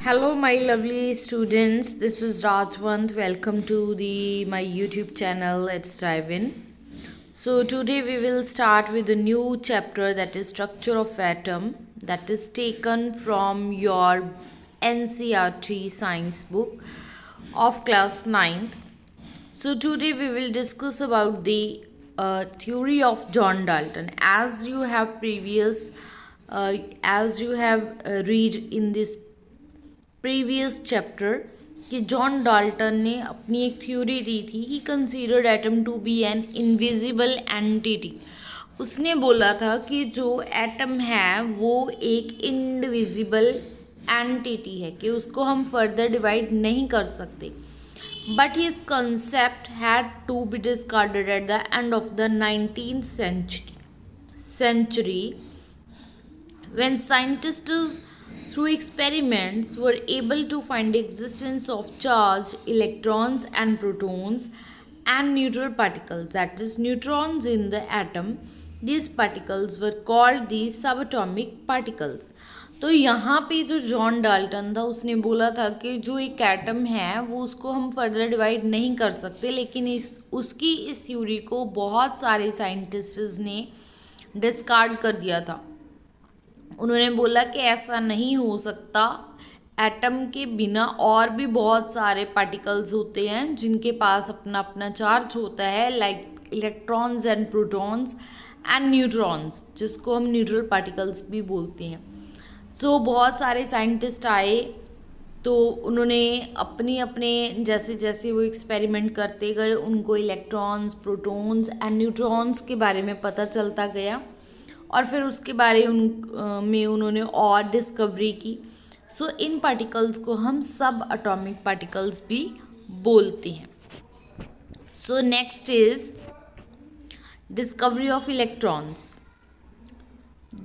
Hello, my lovely students. This is Rajwant. Welcome to the my YouTube channel. Let's dive in. So today we will start with a new chapter, that is structure of atom, that is taken from your NCERT science book of class 9th. So today we will discuss about the theory of John Dalton. As you have read in this previous chapter कि John Dalton ने अपनी एक theory दी थी। He considered atom to be an invisible entity. उसने बोला था कि जो एटम है वो एक इनविजिबल एंटिटी है, कि उसको हम फर्दर डिवाइड नहीं कर सकते। But his concept had to be discarded at the end of the 19th century when scientists through experiments were able to find existence of charged electrons and protons and neutral particles, that is neutrons in the atom. These particles were called the subatomic particles. तो यहाँ पे जो John Dalton था उसने बोला था कि जो एक एटम है वो उसको हम फर्दर डिवाइड नहीं कर सकते, लेकिन उसकी इस थ्योरी को बहुत सारे साइंटिस्ट्स ने डिस्कार्ड कर दिया था। उन्होंने बोला कि ऐसा नहीं हो सकता, एटम के बिना और भी बहुत सारे पार्टिकल्स होते हैं जिनके पास अपना अपना चार्ज होता है, like electrons and protons and neutrons, जिसको हम न्यूट्रल पार्टिकल्स भी बोलते हैं। सो बहुत सारे साइंटिस्ट आए तो उन्होंने अपने जैसे जैसे वो एक्सपेरिमेंट करते गए उनको इलेक्ट्रॉन्स, प्रोटॉन्स एंड न्यूट्रॉन्स के बारे में पता चलता गया, और फिर उसके बारे में उन्होंने और डिस्कवरी की। सो इन पार्टिकल्स को हम सब एटॉमिक पार्टिकल्स भी बोलते हैं। So next is discovery of electrons.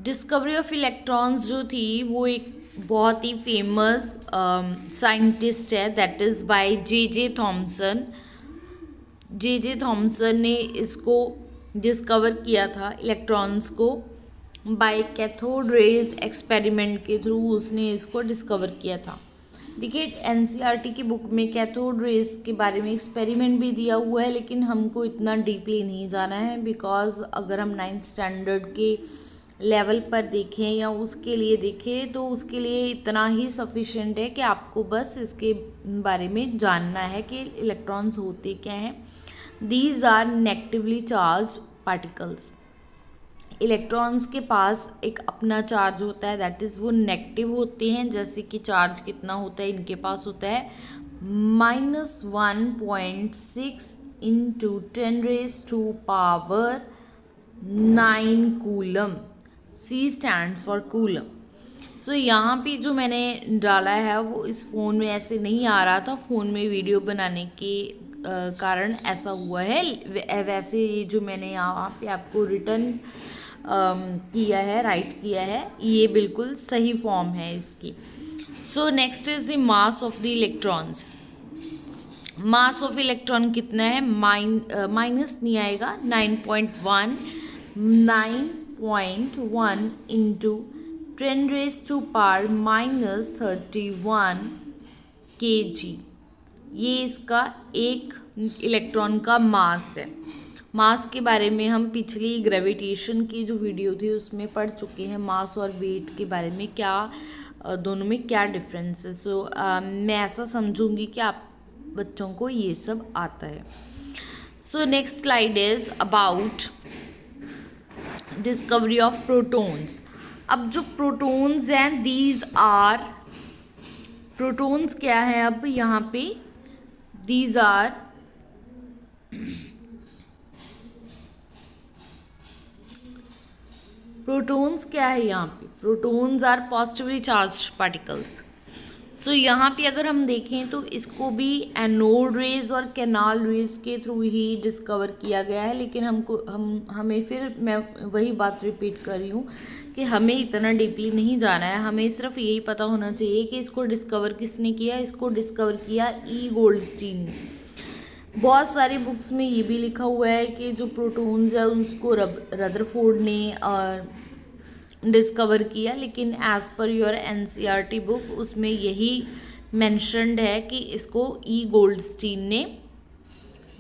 Discovery of electrons जो थी वो एक बहुत ही फेमस साइंटिस्ट है, that is by J Thomson. J Thomson ने इसको डिस्कवर किया था इलेक्ट्रॉन्स को बाय कैथोड रेज एक्सपेरिमेंट के थ्रू उसने इसको डिस्कवर किया था। देखिए एनसीईआरटी की बुक में कैथोड रेज के बारे में एक्सपेरिमेंट भी दिया हुआ है, लेकिन हमको इतना डीपली नहीं जाना है, बिकॉज अगर हम 9th स्टैंडर्ड के लेवल पर देखें या उसके लिए देखें तो उसके लिए इतना ही सफिशेंट है कि आपको बस इसके बारे में जानना है कि इलेक्ट्रॉन्स होते क्या हैं। These are negatively charged particles. Electrons के पास एक अपना चार्ज होता है, दैट इज़ वो नेगेटिव होते हैं। जैसे कि चार्ज कितना होता है, इनके पास होता है -1.6 into 10⁻⁹ coulomb. C stands for coulomb. So यहाँ पे जो मैंने डाला है वो इस फ़ोन में ऐसे नहीं आ रहा था, फ़ोन में वीडियो बनाने के कारण ऐसा हुआ है। वैसे ये जो मैंने यहाँ पे आपको रिटर्न किया है, राइट किया है, ये बिल्कुल सही फॉर्म है इसकी। So next is the mass of the electrons. Mass of electron कितना है, माइनस नहीं आएगा, 9.1 इंटू 10⁻⁻31 kg। ये इसका एक इलेक्ट्रॉन का मास है। मास के बारे में हम पिछली ग्रेविटेशन की जो वीडियो थी उसमें पढ़ चुके हैं, मास और वेट के बारे में क्या दोनों में क्या डिफरेंस है। सो मैं ऐसा समझूंगी कि आप बच्चों को ये सब आता है। So next slide is about discovery of protons. अब जो प्रोटॉन्स हैं, दीज आर प्रोटॉन्स क्या है, अब यहाँ पे दीज आर प्रोटॉन्स क्या है, यहाँ पे protons are positively charged particles. So यहाँ पे अगर हम देखें तो इसको भी एनोड रेज और कैनाल रेज के थ्रू ही डिस्कवर किया गया है, लेकिन हमें फिर मैं वही बात रिपीट कर रही हूँ कि हमें इतना डीपली नहीं जाना है, हमें सिर्फ यही पता होना चाहिए कि इसको डिस्कवर किसने किया। इसको डिस्कवर किया ई गोल्डस्टीन ने। बहुत सारी बुक्स में ये भी लिखा हुआ है कि जो प्रोटॉन्स है उसको रदरफोर्ड ने डिस्कवर किया, लेकिन as per your NCERT book उसमें यही मेंशन्ड है कि इसको ई गोल्डस्टीन ने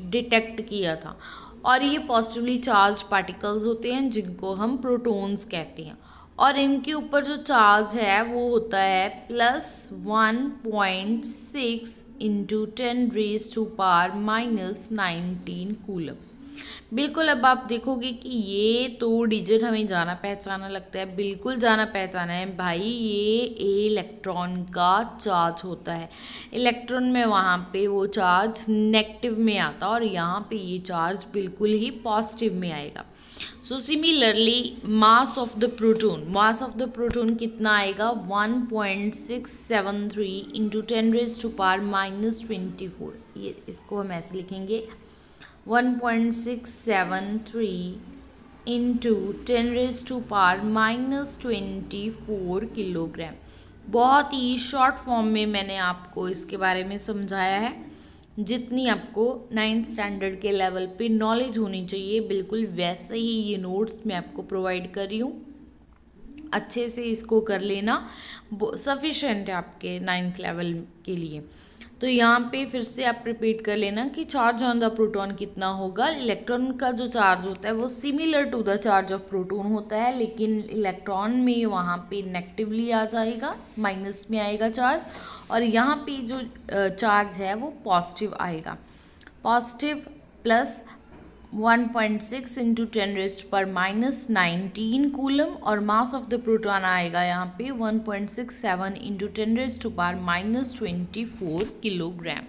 डिटेक्ट किया था। और ये पॉजिटिवली चार्ज पार्टिकल्स होते हैं जिनको हम प्रोटॉन्स कहते हैं, और इनके ऊपर जो चार्ज है वो होता है +1.6 इंटू 10⁻⁻19 कूलम। बिल्कुल, अब आप देखोगे कि ये तो डिजिट हमें जाना पहचाना लगता है, बिल्कुल जाना पहचाना है भाई, ये इलेक्ट्रॉन का चार्ज होता है। इलेक्ट्रॉन में वहाँ पे वो चार्ज नेगेटिव में आता है और यहाँ पे ये चार्ज बिल्कुल ही पॉजिटिव में आएगा। So similarly mass of the proton कितना आएगा 1.673 इंटू 10⁻⁻24। ये इसको हम ऐसे लिखेंगे 1.673 इंटू 10⁻⁻24 किलोग्राम। बहुत ही शॉर्ट फॉर्म में मैंने आपको इसके बारे में समझाया है। जितनी आपको 9th स्टैंडर्ड के लेवल पे नॉलेज होनी चाहिए बिल्कुल वैसे ही ये नोट्स मैं आपको प्रोवाइड कर रही हूँ। अच्छे से इसको कर लेना, सफिशेंट है आपके 9th लेवल के लिए। तो यहाँ पे फिर से आप रिपीट कर लेना कि चार्ज ऑन द प्रोटॉन कितना होगा। इलेक्ट्रॉन का जो चार्ज होता है वो similar to the charge of proton होता है, लेकिन इलेक्ट्रॉन में वहाँ पे नेगेटिवली आ जाएगा, माइनस में आएगा चार्ज, और यहाँ पे जो चार्ज है वो पॉजिटिव आएगा। पॉजिटिव प्लस 1.6 इंटू 10⁻⁻19 कूलम, और मास ऑफ द प्रोटॉन आएगा यहाँ पे 1.67 into 10⁻⁻24 kilogram.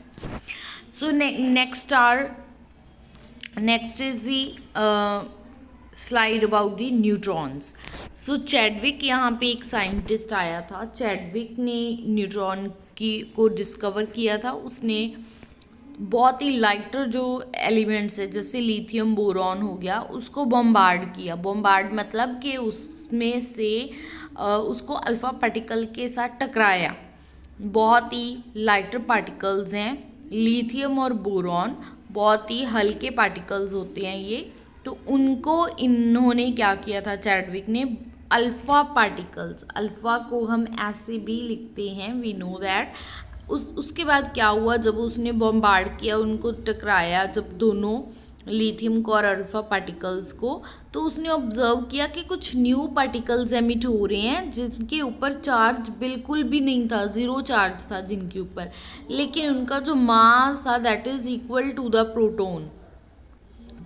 So next is the slide about the neutrons. So Chadwick यहाँ पे एक साइंटिस्ट आया था। चैडविक ने न्यूट्रॉन को डिस्कवर किया था। उसने बहुत ही लाइटर जो एलिमेंट्स है जैसे लिथियम बोरॉन हो गया, उसको बॉम्बार्ड किया। बॉम्बार्ड मतलब कि उसमें से उसको अल्फ़ा पार्टिकल के साथ टकराया। बहुत ही लाइटर पार्टिकल्स हैं लिथियम और बोरॉन, बहुत ही हल्के पार्टिकल्स होते हैं ये। तो उनको इन्होंने क्या किया था, चैडविक ने अल्फ़ा पार्टिकल्स, अल्फ़ा को हम ऐसे भी लिखते हैं, वी नो दैट। उसके बाद क्या हुआ, जब उसने बॉम्बार्ड किया, उनको टकराया जब दोनों लिथियम को और अल्फ़ा पार्टिकल्स को, तो उसने ऑब्जर्व किया कि कुछ न्यू पार्टिकल्स एमिट हो रहे हैं जिनके ऊपर चार्ज बिल्कुल भी नहीं था, ज़ीरो चार्ज था जिनके ऊपर, लेकिन उनका जो मास था that is equal to the proton.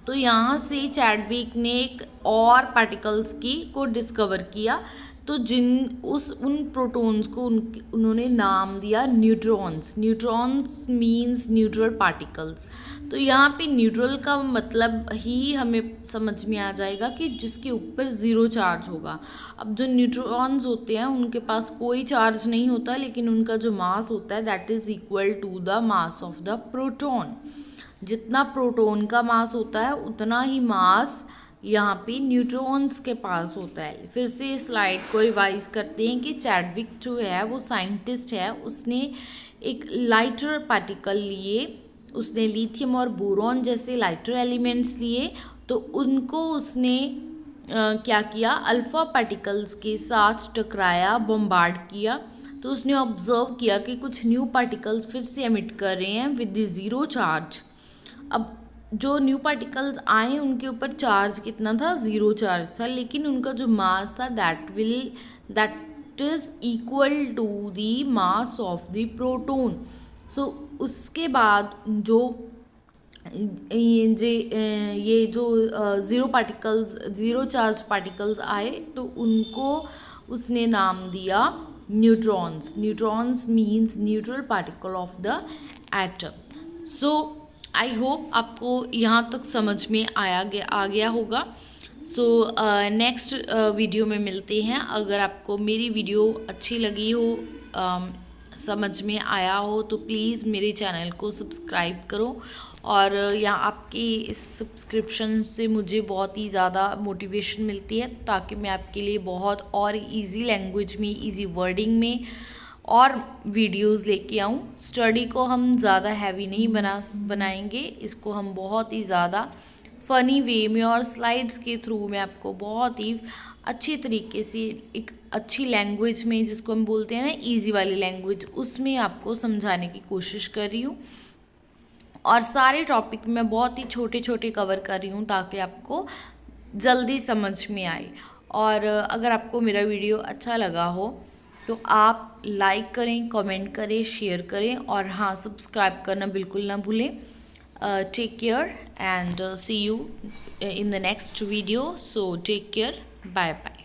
तो यहाँ से चैडविक ने एक और पार्टिकल्स को डिस्कवर किया। तो उन प्रोटॉन्स को उन्होंने नाम दिया neutrons. Neutrons means neutral particles. तो यहाँ पे न्यूट्रल का मतलब ही हमें समझ में आ जाएगा कि जिसके ऊपर ज़ीरो चार्ज होगा। अब जो न्यूट्रॉन्स होते हैं उनके पास कोई चार्ज नहीं होता, लेकिन उनका जो मास होता है that is equal to the mass of the proton. जितना प्रोटॉन का मास होता है उतना ही मास यहाँ पे न्यूट्रॉन्स के पास होता है। फिर से स्लाइड को रिवाइज करते हैं कि चैडविक जो है वो साइंटिस्ट है, उसने एक लाइटर पार्टिकल लिए, उसने लिथियम और बोरॉन जैसे लाइटर एलिमेंट्स लिए, तो उनको उसने क्या किया, अल्फ़ा पार्टिकल्स के साथ टकराया, बॉम्बार्ड किया। तो उसने ऑब्जर्व किया कि कुछ न्यू पार्टिकल्स फिर से एमिट कर रहे हैं विद द ज़ीरो चार्ज। अब जो न्यू पार्टिकल्स आए उनके ऊपर चार्ज कितना था, ज़ीरो चार्ज था, लेकिन उनका जो मास था that is equal to the mass of the proton. So उसके बाद जो ये जो ज़ीरो चार्ज पार्टिकल्स आए तो उनको उसने नाम दिया neutrons. Neutrons means neutral particle of the atom. So I hope आपको यहाँ तक समझ में आ गया होगा। सो नेक्स्ट वीडियो में मिलते हैं। अगर आपको मेरी वीडियो अच्छी लगी हो, समझ में आया हो, तो प्लीज़ मेरे चैनल को सब्सक्राइब करो। और यहाँ आपकी इस सब्सक्रिप्शन से मुझे बहुत ही ज़्यादा मोटिवेशन मिलती है, ताकि मैं आपके लिए बहुत और इजी लैंग्वेज में, इजी वर्डिंग में और वीडियोस लेके आऊँ। स्टडी को हम ज़्यादा हैवी नहीं बनाएंगे, इसको हम बहुत ही ज़्यादा फ़नी वे में और स्लाइड्स के थ्रू मैं आपको बहुत ही अच्छी तरीके से एक अच्छी लैंग्वेज में, जिसको हम बोलते हैं ना इजी वाली लैंग्वेज, उसमें आपको समझाने की कोशिश कर रही हूँ। और सारे टॉपिक मैं बहुत ही छोटे छोटे कवर कर रही हूँ ताकि आपको जल्दी समझ में आए। और अगर आपको मेरा वीडियो अच्छा लगा हो तो आप लाइक करें, कमेंट करें, शेयर करें, और हाँ, सब्सक्राइब करना बिल्कुल ना भूलें। Take care and see you in the next video. So take care. Bye bye.